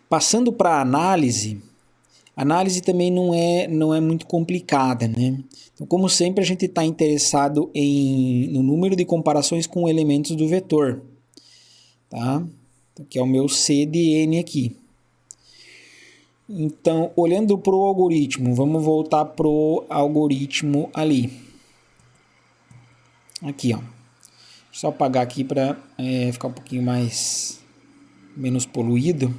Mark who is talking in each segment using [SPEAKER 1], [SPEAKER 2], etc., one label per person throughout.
[SPEAKER 1] Passando para a análise também não é muito complicada, né? Então, como sempre, a gente está interessado no número de comparações com elementos do vetor, tá? Então, que é o meu C de N aqui. Então, olhando para o algoritmo, vamos voltar para o algoritmo ali. Aqui, ó. Só apagar aqui para ficar um pouquinho menos poluído.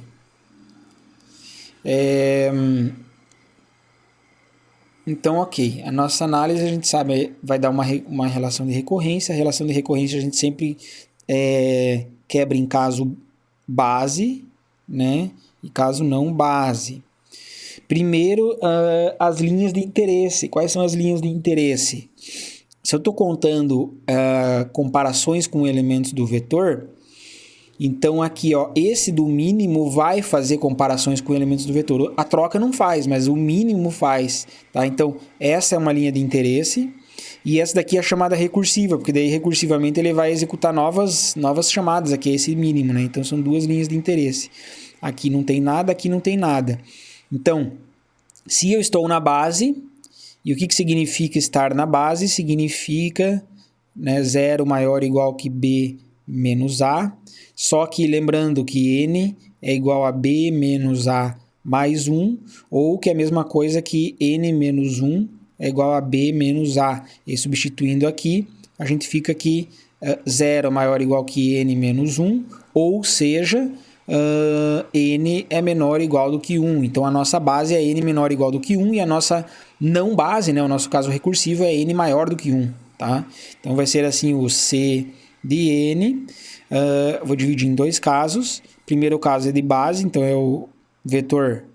[SPEAKER 1] Então, ok. A nossa análise, a gente sabe, vai dar uma relação de recorrência. A relação de recorrência a gente sempre quebra em caso base, né? E caso não base. Primeiro, as linhas de interesse. Quais são as linhas de interesse? Se eu estou contando comparações com elementos do vetor, então aqui, ó, esse do mínimo vai fazer comparações com elementos do vetor. A troca não faz, mas o mínimo faz, tá? Então, essa é uma linha de interesse. E essa daqui é a chamada recursiva, porque daí recursivamente ele vai executar novas chamadas, aqui é esse mínimo, né? Então, são duas linhas de interesse. Aqui não tem nada, aqui não tem nada. Então, se eu estou na base, e o que significa estar na base? Significa, né, 0 maior ou igual que B menos A, só que lembrando que N é igual a B menos A mais 1, ou que é a mesma coisa que N menos 1 é igual a B menos A. E substituindo aqui, a gente fica aqui 0 maior ou igual que N menos 1, ou seja, N é menor ou igual do que 1. Então, a nossa base é N menor ou igual do que 1 e a nossa não base, né, o nosso caso recursivo, é N maior do que 1. Tá? Então, vai ser assim o C de N. Vou dividir em dois casos. Primeiro caso é de base, então é o vetor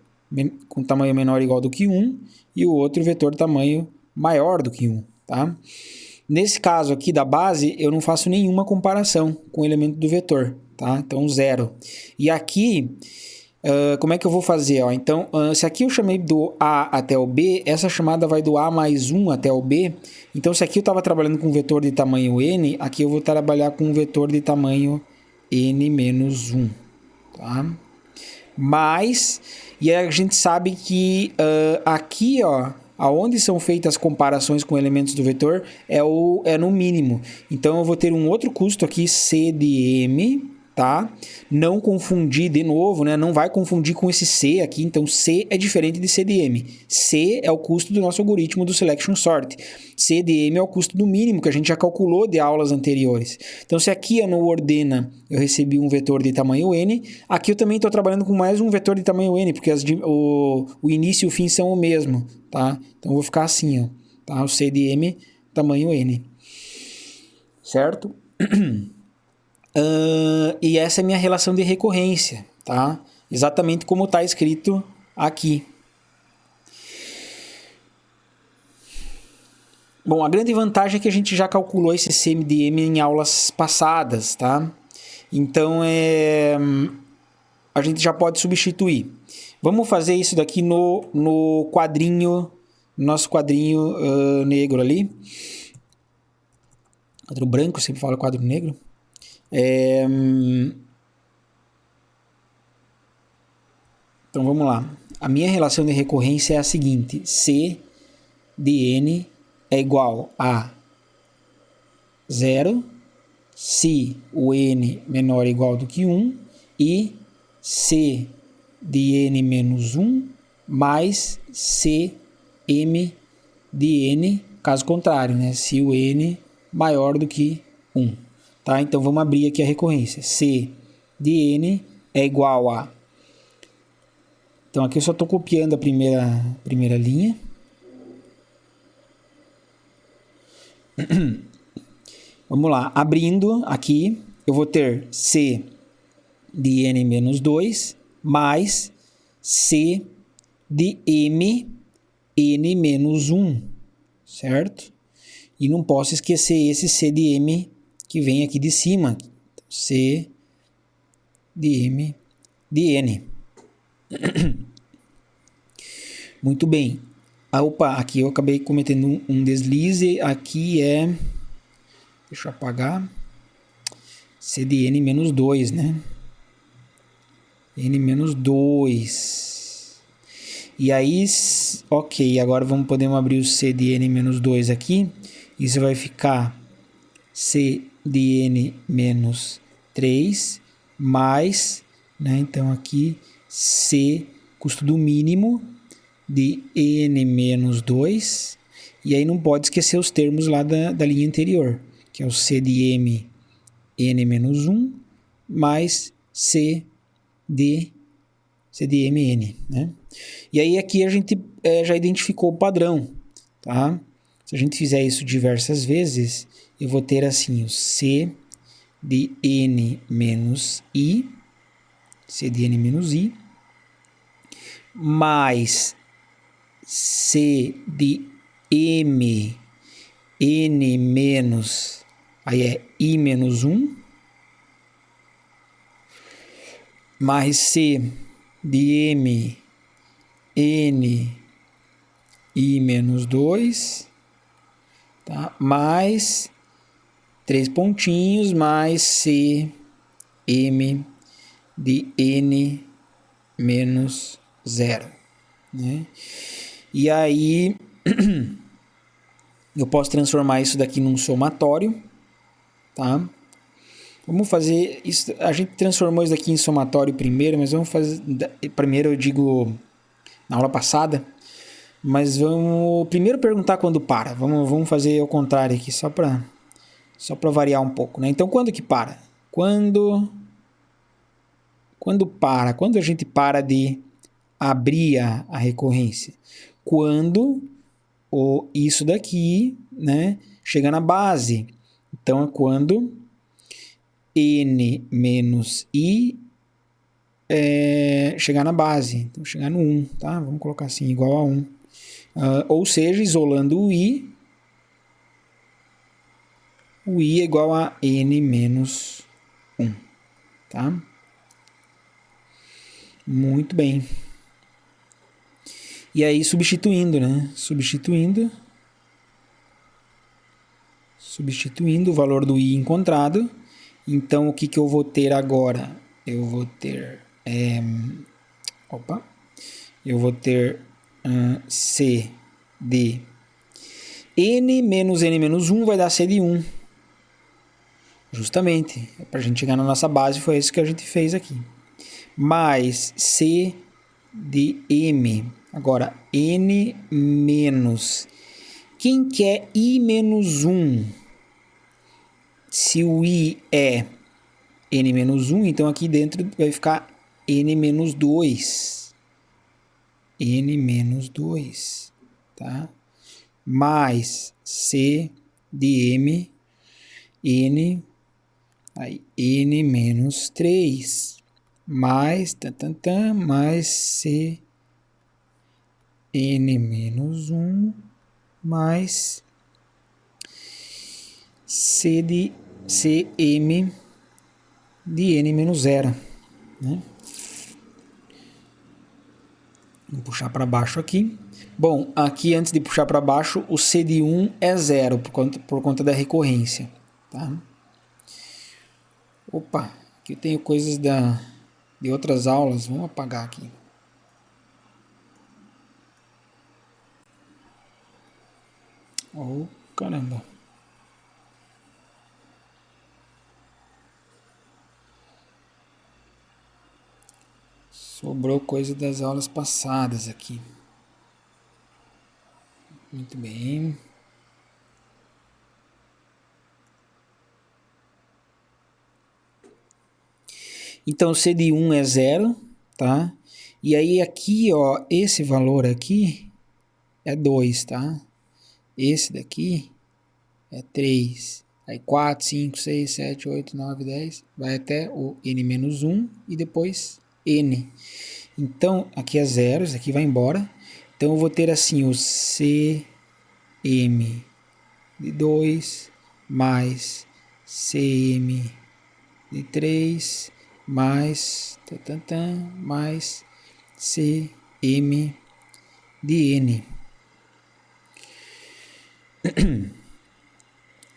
[SPEAKER 1] com tamanho menor ou igual do que 1 e o outro vetor tamanho maior do que 1. Tá? Nesse caso aqui da base, eu não faço nenhuma comparação com o elemento do vetor. Tá? Então, 0. E aqui, como é que eu vou fazer? Ó? Então, se aqui eu chamei do A até o B, essa chamada vai do A mais 1 até o B. Então, se aqui eu estava trabalhando com um vetor de tamanho N, aqui eu vou trabalhar com um vetor de tamanho N menos 1. Tá? Mas, e a gente sabe que aqui, ó, aonde são feitas as comparações com elementos do vetor é no mínimo. Então, eu vou ter um outro custo aqui, C de M, tá? Não confundir de novo, né? Não vai confundir com esse C aqui. Então, C é diferente de C de M. C é o custo do nosso algoritmo do Selection Sort. C de M é o custo do mínimo, que a gente já calculou de aulas anteriores. Então, se aqui no ordena eu recebi um vetor de tamanho N, aqui eu também estou trabalhando com mais um vetor de tamanho N, porque o início e o fim são o mesmo, tá? Então, eu vou ficar assim, ó, tá? O C de M, tamanho N. Certo? E essa é a minha relação de recorrência, tá? Exatamente como está escrito aqui. Bom, a grande vantagem é que a gente já calculou esse CMDM em aulas passadas, tá? Então, a gente já pode substituir. Vamos fazer isso daqui no quadrinho, nosso quadrinho negro ali. Quadro branco, sempre falo quadro negro. Então vamos lá. A minha relação de recorrência é a seguinte: C de N é igual a 0 se o N menor ou igual do que 1 e C de N menos 1 mais C M de N, caso contrário, né? Se o N maior do que 1. Tá? Então vamos abrir aqui a recorrência. C de N é igual a... Então aqui eu só estou copiando a primeira linha. Vamos lá, abrindo aqui, eu vou ter C de N menos 2 mais C de M N menos 1, certo? E não posso esquecer esse C de M que vem aqui de cima, C de M de N. Muito bem. Opa, aqui eu acabei cometendo um deslize, aqui deixa eu apagar. C de N menos 2, né? N menos 2. E aí, ok, agora podemos abrir o C de N menos 2 aqui. Isso vai ficar C de N menos 3 mais, né? Então aqui C, custo do mínimo de N menos 2. E aí não pode esquecer os termos lá da linha anterior, que é o C de M N menos 1 mais C de MN, né? E aí aqui a gente já identificou o padrão, tá? Se a gente fizer isso diversas vezes, eu vou ter assim o C de N menos I, C de N menos I, mais C de M N menos, aí é I menos 1, mais C de M N I menos 2, tá? Mais 3 pontinhos, mais C M de N menos 0, né? E aí eu posso transformar isso daqui num somatório, tá? Vamos fazer isso. A gente transformou isso daqui em somatório primeiro, mas vamos fazer primeiro, eu digo na aula passada, mas vamos primeiro perguntar quando para. Vamos fazer ao contrário aqui, só para variar um pouco, né? Então, quando que para? Quando para? Quando a gente para de abrir a recorrência? Quando isso daqui, né, chega na base. Então, é quando N menos I chegar na base. Então, chegar no 1, tá? Vamos colocar assim, igual a 1. Ou seja, isolando o I é igual a N menos 1, tá? Muito bem. E aí, substituindo, né? Substituindo o valor do I encontrado. Então, o que eu vou ter agora? Eu vou ter... eu vou ter C de N menos N menos 1 vai dar C de 1. Justamente. Para a gente chegar na nossa base, foi isso que a gente fez aqui. Mais C de M. Agora, N menos... Quem que é I menos 1? Se o I é N menos 1, então aqui dentro vai ficar N menos 2. N menos 2, tá? Mais C de M, N, aí N menos 3, mais, mais C, N menos 1, mais CM de N menos 0, né? Vou puxar para baixo aqui. Bom, aqui antes de puxar para baixo, o C de 1 é 0 por conta da recorrência, tá? Opa, aqui eu tenho coisas de outras aulas, vamos apagar aqui. Oh, caramba. Sobrou coisa das aulas passadas aqui. Muito bem. Então, C de 1 é 0, tá? E aí aqui, ó, esse valor aqui é 2, tá? Esse daqui é 3. Aí 4, 5, 6, 7, 8, 9, 10. Vai até o N menos 1 e depois N. Então, aqui é 0, isso aqui vai embora. Então, eu vou ter assim o CM de 2 mais CM de 3 mais mais CM de N.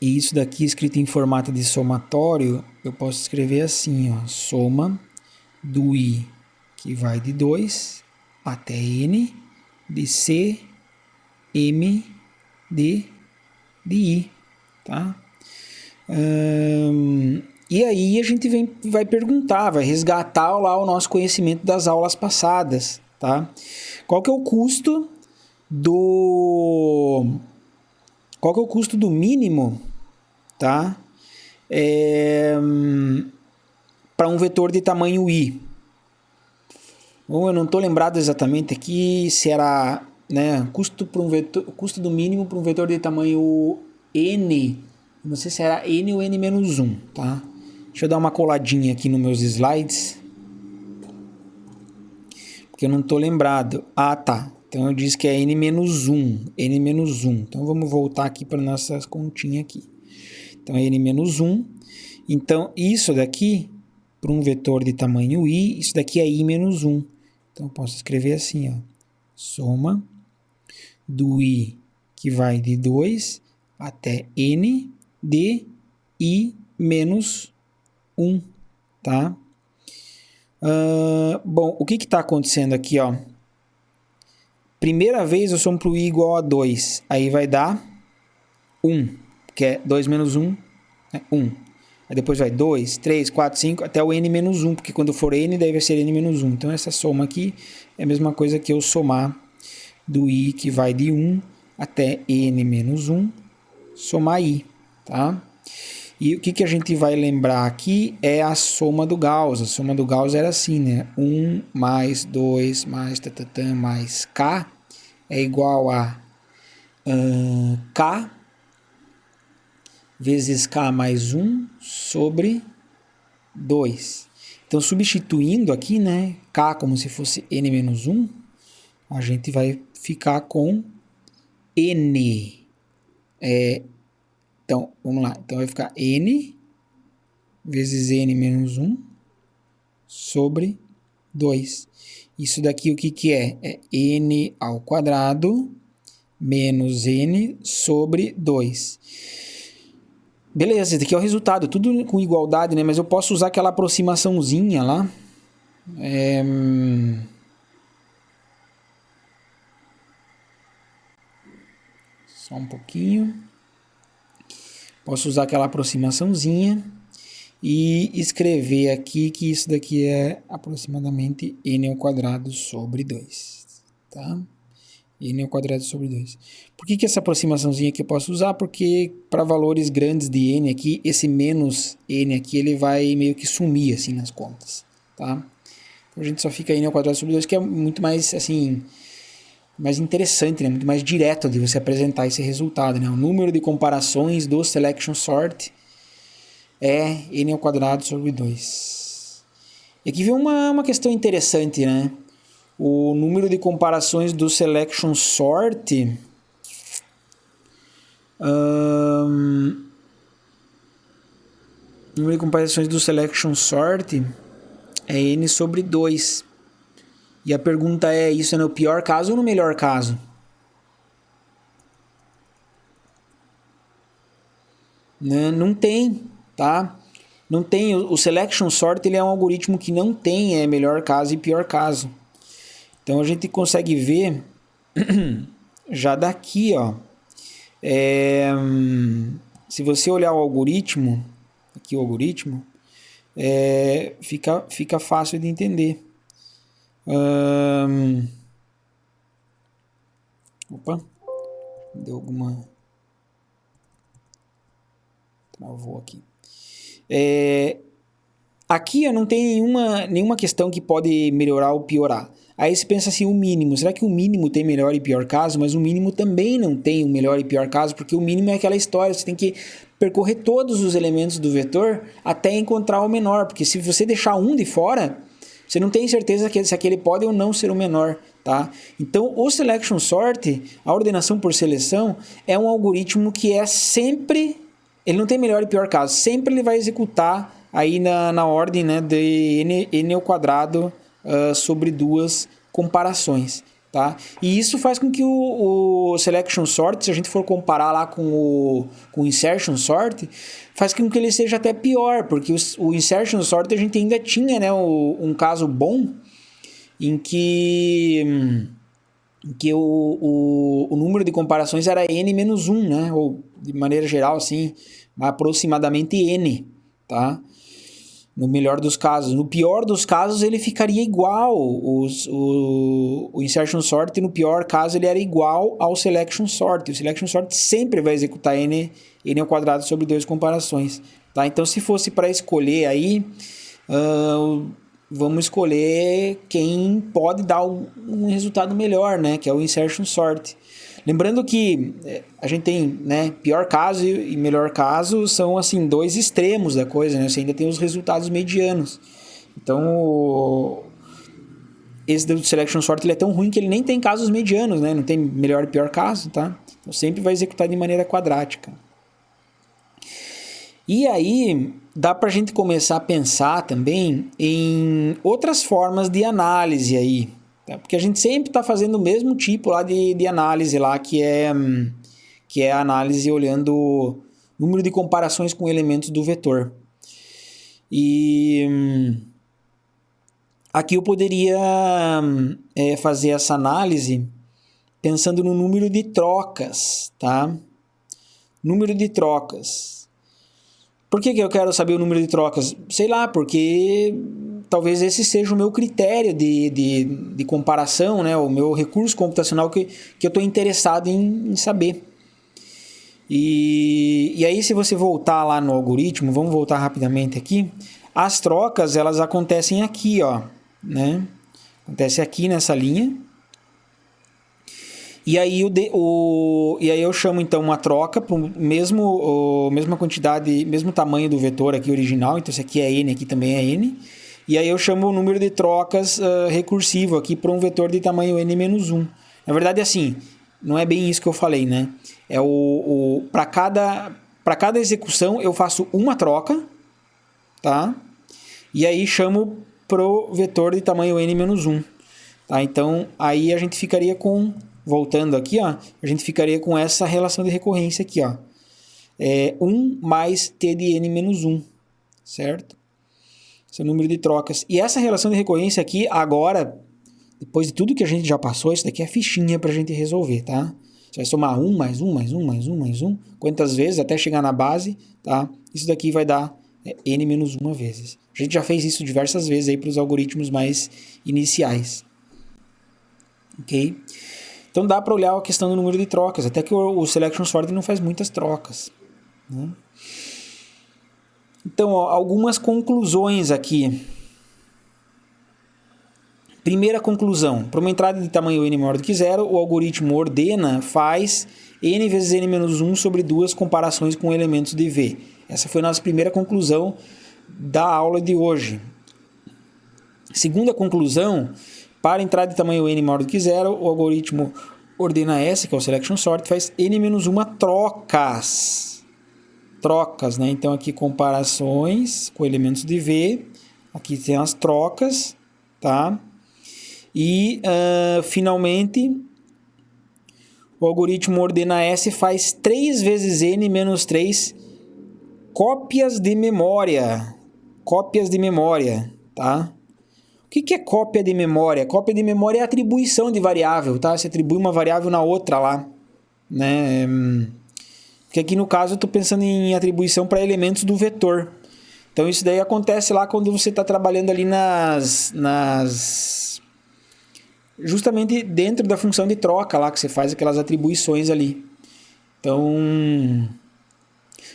[SPEAKER 1] E isso daqui escrito em formato de somatório, eu posso escrever assim, ó, soma do i, que vai de 2 até n, de c, m, de i, tá? E aí a gente vai perguntar, vai resgatar lá o nosso conhecimento das aulas passadas, tá? Qual que é o custo do mínimo, tá? Para um vetor de tamanho i. Bom, eu não estou lembrado exatamente aqui se era, né, custo do mínimo para um vetor de tamanho n. Não sei se era n ou n menos 1, tá? Deixa eu dar uma coladinha aqui nos meus slides, porque eu não estou lembrado. Ah, tá. Então eu disse que é n menos 1. N menos 1. Então vamos voltar aqui para nossa continha aqui. Então é n menos 1. Então isso daqui, para um vetor de tamanho i, isso daqui é i menos 1. Então eu posso escrever assim, ó. Soma do i, que vai de 2 até n, de i menos 1, tá? Bom, o que está acontecendo aqui, ó? Primeira vez eu somo para o i igual a 2, aí vai dar 1, que é 2 menos 1, é 1. Aí depois vai 2, 3, 4, 5, até o n menos 1, porque quando for n, daí vai ser n menos 1. Então essa soma aqui é a mesma coisa que eu somar do i, que vai de 1 até n menos 1, somar i, tá? E o que a gente vai lembrar aqui é a soma do Gauss. A soma do Gauss era assim, né? 1 mais 2 mais tatatã mais k é igual a k vezes k mais 1 sobre 2. Então, substituindo aqui, né? K como se fosse n menos 1, a gente vai ficar com n. Então, vamos lá. Então, vai ficar n vezes n menos 1 sobre 2. Isso daqui o que é? É n ao quadrado menos n sobre 2. Beleza, esse aqui é o resultado. Tudo com igualdade, né? Mas eu posso usar aquela aproximaçãozinha lá. Só um pouquinho. Posso usar aquela aproximaçãozinha e escrever aqui que isso daqui é aproximadamente n ao quadrado sobre 2, tá? N ao quadrado sobre 2. Por que essa aproximaçãozinha aqui eu posso usar? Porque para valores grandes de n aqui, esse menos n aqui, ele vai meio que sumir assim nas contas, tá? Então a gente só fica n ao quadrado sobre 2, que é muito mais, assim, mais interessante, né? Muito mais direto de você apresentar esse resultado, né? O número de comparações do selection sort é n ao quadrado sobre 2. E aqui vem uma questão interessante, né? O número de comparações do selection sort número de comparações do selection sort é n sobre 2. E a pergunta é, isso é no pior caso ou no melhor caso? Não tem, tá? Não tem. O selection sort ele é um algoritmo que não tem melhor caso e pior caso. Então a gente consegue ver já daqui, ó. Se você olhar o algoritmo, aqui o algoritmo, fica fácil de entender. Opa, deu alguma... Travou aqui. Aqui não tem nenhuma questão que pode melhorar ou piorar. Aí você pensa assim, o mínimo. Será que o mínimo tem melhor e pior caso? Mas o mínimo também não tem o melhor e pior caso, porque o mínimo é aquela história. Você tem que percorrer todos os elementos do vetor até encontrar o menor. Porque se você deixar um de fora, você não tem certeza se aquele pode ou não ser o menor, tá? Então, o selection sort, a ordenação por seleção, é um algoritmo que é sempre... Ele não tem melhor e pior caso. Sempre ele vai executar aí na ordem, né, de n ao quadrado sobre duas comparações, Tá? E isso faz com que o Selection Sort, se a gente for comparar lá com o Insertion Sort, faz com que ele seja até pior, porque o Insertion Sort a gente ainda tinha, né, um caso bom em que o número de comparações era n-1, né? Ou, de maneira geral, assim, aproximadamente n, tá? No melhor dos casos. No pior dos casos, ele ficaria igual. O Insertion Sort, no pior caso, ele era igual ao Selection Sort. O Selection Sort sempre vai executar n ao quadrado sobre 2 comparações. Tá? Então, se fosse para escolher aí, vamos escolher quem pode dar um resultado melhor, né? Que é o Insertion Sort. Lembrando que a gente tem, né, pior caso e melhor caso são assim 2 extremos da coisa, né? Você ainda tem os resultados medianos. Então, esse do Selection Sort ele é tão ruim que ele nem tem casos medianos, né? Não tem melhor e pior caso, tá? Então sempre vai executar de maneira quadrática. E aí dá para a gente começar a pensar também em outras formas de análise aí. Porque a gente sempre está fazendo o mesmo tipo lá de análise lá, que é a análise olhando o número de comparações com elementos do vetor. E aqui eu poderia fazer essa análise pensando no número de trocas, tá? Número de trocas. Por que eu quero saber o número de trocas? Sei lá, porque talvez esse seja o meu critério de comparação, né? O meu recurso computacional que eu estou interessado em saber. E aí, se você voltar lá no algoritmo, vamos voltar rapidamente aqui, as trocas, elas acontecem aqui, ó, né? Acontece aqui nessa linha. E aí, eu chamo então uma troca para mesma quantidade, mesmo tamanho do vetor aqui original. Então, esse aqui é n, aqui também é n. E aí eu chamo o número de trocas recursivo aqui para um vetor de tamanho n-1. Na verdade, assim, não é bem isso que eu falei, né? É para cada execução eu faço uma troca, tá? E aí chamo pro vetor de tamanho n-1. Tá? Então, aí a gente ficaria com... Voltando aqui, ó, a gente ficaria com essa relação de recorrência aqui, ó. 1 mais t de n-1, certo? Esse é o número de trocas. E essa relação de recorrência aqui, agora, depois de tudo que a gente já passou, isso daqui é fichinha para a gente resolver, tá? Você vai somar 1 mais 1 mais 1 mais 1 mais 1, quantas vezes, até chegar na base, tá? Isso daqui vai dar n-1 vezes. A gente já fez isso diversas vezes aí para os algoritmos mais iniciais. Ok? Então dá para olhar a questão do número de trocas, até que o Selection Sort não faz muitas trocas, né? Então, ó, algumas conclusões aqui. Primeira conclusão, para uma entrada de tamanho n maior do que zero, o algoritmo faz n vezes n-1 sobre 2 comparações com elementos de V. Essa foi a nossa primeira conclusão da aula de hoje. Segunda conclusão, para entrada de tamanho n maior do que zero, o algoritmo ordena S, que é o Selection Sort, faz n-1 trocas. Trocas, né? Então, aqui comparações com elementos de V. Aqui tem as trocas, tá? E, finalmente, o algoritmo ordena S faz 3 vezes n menos 3 cópias de memória. Cópias de memória, tá? O que é cópia de memória? Cópia de memória é atribuição de variável, tá? Você atribui uma variável na outra lá, né? Porque aqui no caso eu estou pensando em atribuição para elementos do vetor. Então isso daí acontece lá quando você está trabalhando ali justamente dentro da função de troca lá, que você faz aquelas atribuições ali. Então,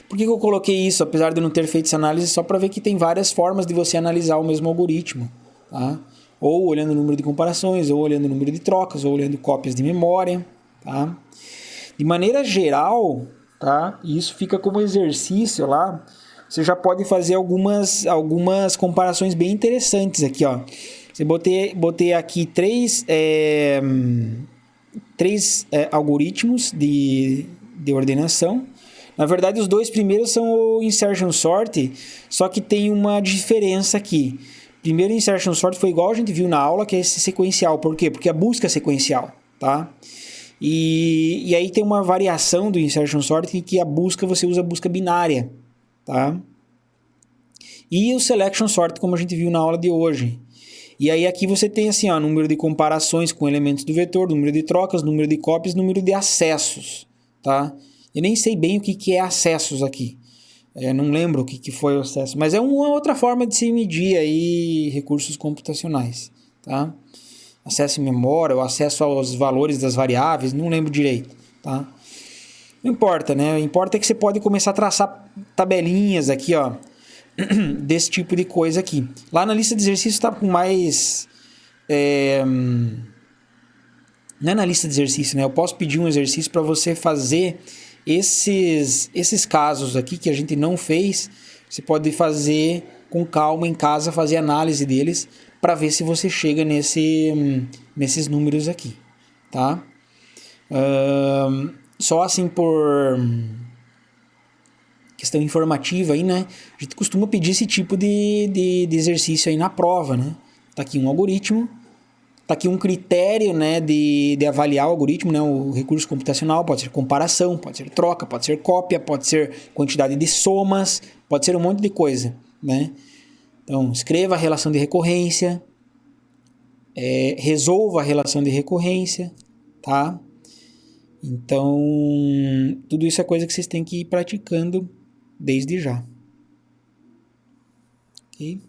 [SPEAKER 1] por que eu coloquei isso, apesar de eu não ter feito essa análise? Só para ver que tem várias formas de você analisar o mesmo algoritmo. Tá? Ou olhando o número de comparações, ou olhando o número de trocas, ou olhando cópias de memória. Tá? De maneira geral, tá? Isso fica como exercício lá. Você já pode fazer algumas comparações bem interessantes aqui, ó. Você botei aqui três algoritmos de ordenação. Na verdade, os 2 primeiros são o Insertion Sort, só que tem uma diferença aqui. primeiro insertion sort foi igual a gente viu na aula, que é esse sequencial. Por quê? Porque a busca é sequencial, tá? E aí tem uma variação do insertion sort que a busca, você usa a busca binária, tá? E o selection sort, como a gente viu na aula de hoje. E aí aqui você tem assim, ó, número de comparações com elementos do vetor, número de trocas, número de cópias, número de acessos, tá? Eu nem sei bem o que é acessos aqui. Eu não lembro o que foi o acesso, mas é uma outra forma de se medir aí recursos computacionais, tá? Acesso em memória, ou acesso aos valores das variáveis, não lembro direito, tá? Não importa, né? O que importa é que você pode começar a traçar tabelinhas aqui, ó, desse tipo de coisa aqui. Lá na lista de exercícios está com mais... Não é na lista de exercício, né? Eu posso pedir um exercício para você fazer esses casos aqui que a gente não fez. Você pode fazer com calma em casa, fazer análise deles para ver se você chega nesses números aqui, tá? Só assim por questão informativa aí, né? A gente costuma pedir esse tipo de exercício aí na prova, né? Tá aqui um algoritmo, tá aqui um critério, né, de avaliar o algoritmo, né, o recurso computacional, pode ser comparação, pode ser troca, pode ser cópia, pode ser quantidade de somas, pode ser um monte de coisa, né? Então, escreva a relação de recorrência, resolva a relação de recorrência, tá? Então, tudo isso é coisa que vocês têm que ir praticando desde já. Ok?